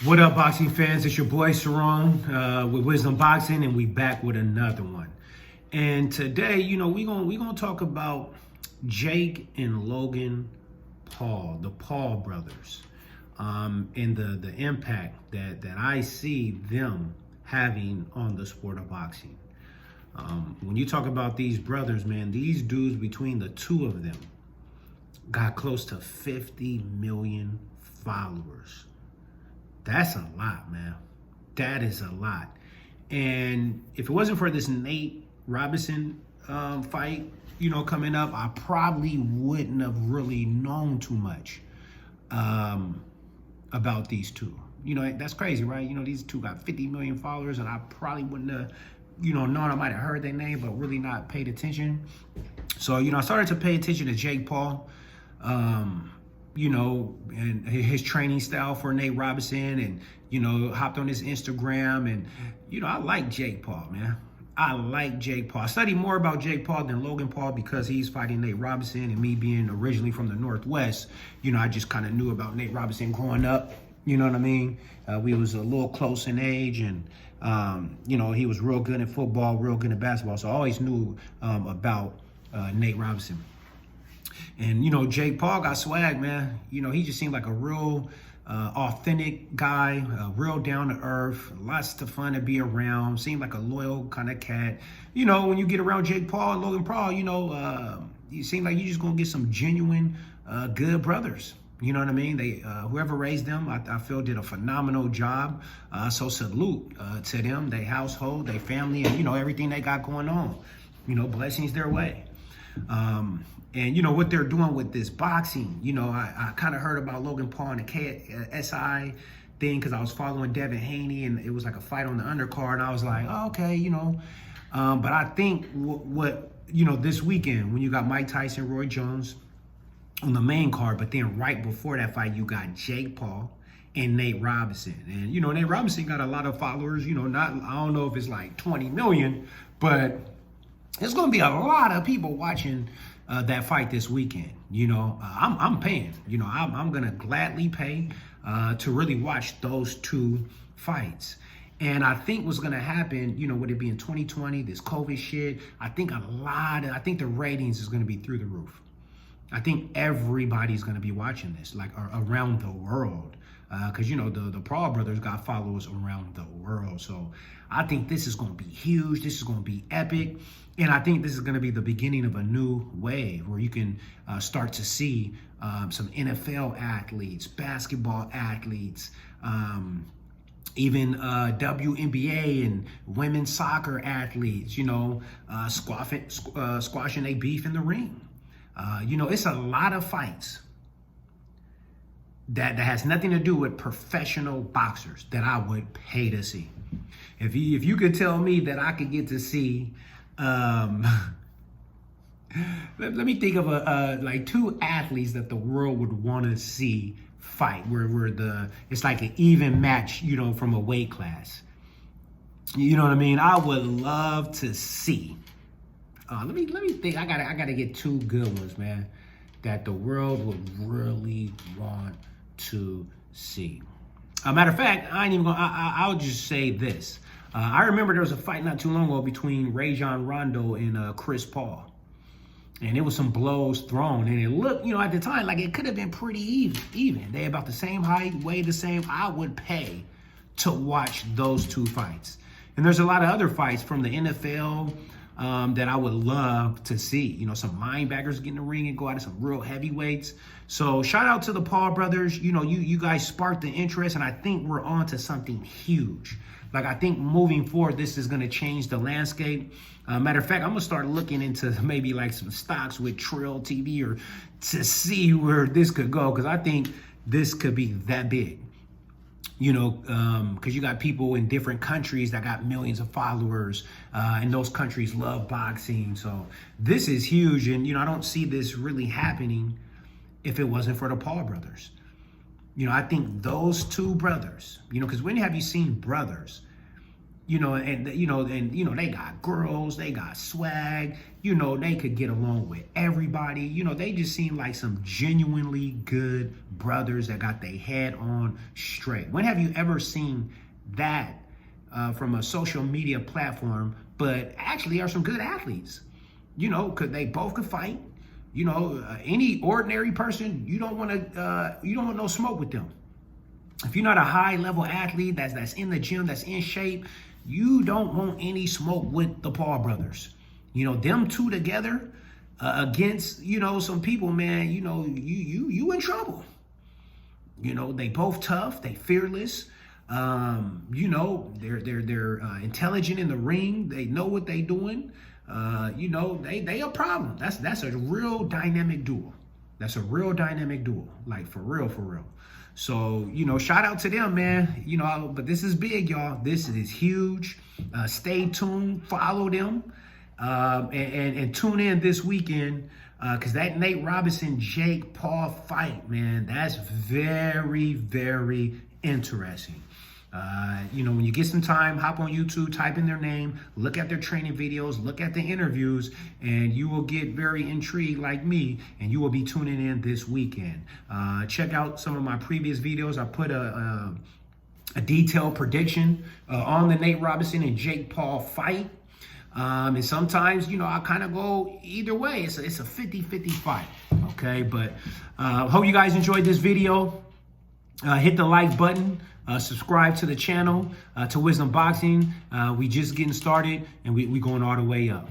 What up, boxing fans? It's your boy Sharon with Wisdom Boxing, and we back with another one. And today, we gonna talk about Jake and Logan Paul, the Paul brothers, and the impact that I see them having on the sport of boxing. When you talk about these brothers, man, these dudes, between the two of them, got close to 50 million followers. That's a lot, man. That is a lot. And if it wasn't for this Nate Robinson fight, coming up, I probably wouldn't have really known too much about these two. That's crazy, right? These two got 50 million followers, and I probably wouldn't have, known. I might have heard their name, but really not paid attention. So, I started to pay attention to Jake Paul. And his training style for Nate Robinson, and, hopped on his Instagram, and, I like Jake Paul, man. I like Jake Paul. I studied more about Jake Paul than Logan Paul because he's fighting Nate Robinson, and me being originally from the Northwest, I just kind of knew about Nate Robinson growing up. You know what I mean? We was a little close in age, and, he was real good at football, real good at basketball. So I always knew about Nate Robinson. And, Jake Paul got swag, man. He just seemed like a real authentic guy, real down to earth, lots of fun to be around, seemed like a loyal kind of cat. When you get around Jake Paul and Logan Paul, you seem like you're just going to get some genuine, good brothers. You know what I mean? They, whoever raised them, I feel did a phenomenal job. So salute to them, their household, their family, and, everything they got going on. Blessings their way. And what they're doing with this boxing, I kind of heard about Logan Paul and the KSI thing because I was following Devin Haney, and it was like a fight on the undercard, and I was like, oh, okay, but I think what this weekend, when you got Mike Tyson, Roy Jones on the main card, but then right before that fight, you got Jake Paul and Nate Robinson. And, Nate Robinson got a lot of followers, I don't know if it's like 20 million, but there's going to be a lot of people watching that fight this weekend. I'm paying. I'm gonna gladly pay to really watch those two fights. And I think what's gonna happen, with it being 2020, this COVID shit, I think the ratings is gonna be through the roof. I think everybody's gonna be watching this, like around the world. Because the Paul brothers got followers around the world. So I think this is going to be huge. This is going to be epic. And I think this is going to be the beginning of a new wave where you can start to see some NFL athletes, basketball athletes, even WNBA and women's soccer athletes, squashing a beef in the ring. It's a lot of fights that has nothing to do with professional boxers that I would pay to see. If you could tell me that I could get to see, let me think of like two athletes that the world would want to see fight, where it's like an even match, from a weight class. You know what I mean? I would love to see. Let me think. I gotta get two good ones, man, that the world would really want to see. Matter of fact, I ain't even gonna. I'll just say this. I remember there was a fight not too long ago between Rajon Rondo and Chris Paul, and it was some blows thrown, and it looked, at the time, like it could have been pretty even. They about the same height, weighed the same. I would pay to watch those two fights. And there's a lot of other fights from the NFL that I would love to see. Some linebackers get in the ring and go out of some real heavyweights. So shout out to the Paul brothers. You guys sparked the interest, and I think we're on to something huge. Like, I think moving forward, this is going to change the landscape. Matter of fact, I'm going to start looking into maybe like some stocks with Trill TV or to see where this could go, because I think this could be that big. Because you got people in different countries that got millions of followers, and those countries love boxing. So this is huge, and, I don't see this really happening if it wasn't for the Paul brothers. I think those two brothers, because when have you seen brothers they got girls, they got swag, they could get along with everybody. They just seem like some genuinely good brothers that got their head on straight. When have you ever seen that from a social media platform, but actually are some good athletes? Because they both could fight. Any ordinary person, you don't want no smoke with them. If you're not a high level athlete that's in the gym, that's in shape, you don't want any smoke with the Paul brothers. Them two together against, some people, man, you in trouble. They both tough, they fearless. They're intelligent in the ring. They know what they doing. They a problem. That's a real dynamic duo. That's a real dynamic duo. Like for real, for real. So, shout out to them, man. But this is big, y'all. This is huge. Stay tuned. Follow them. And tune in this weekend. Because that Nate Robinson-Jake Paul fight, man, that's very, very interesting. When you get some time, hop on YouTube, type in their name, look at their training videos, look at the interviews, and you will get very intrigued like me, and you will be tuning in this weekend. Check out some of my previous videos. I put a detailed prediction on the Nate Robinson and Jake Paul fight. And sometimes, I kind of go either way. It's a 50-50 fight, okay? But hope you guys enjoyed this video. Hit the like button. Subscribe to the channel, to Wisdom Boxing. We just getting started, and we going all the way up.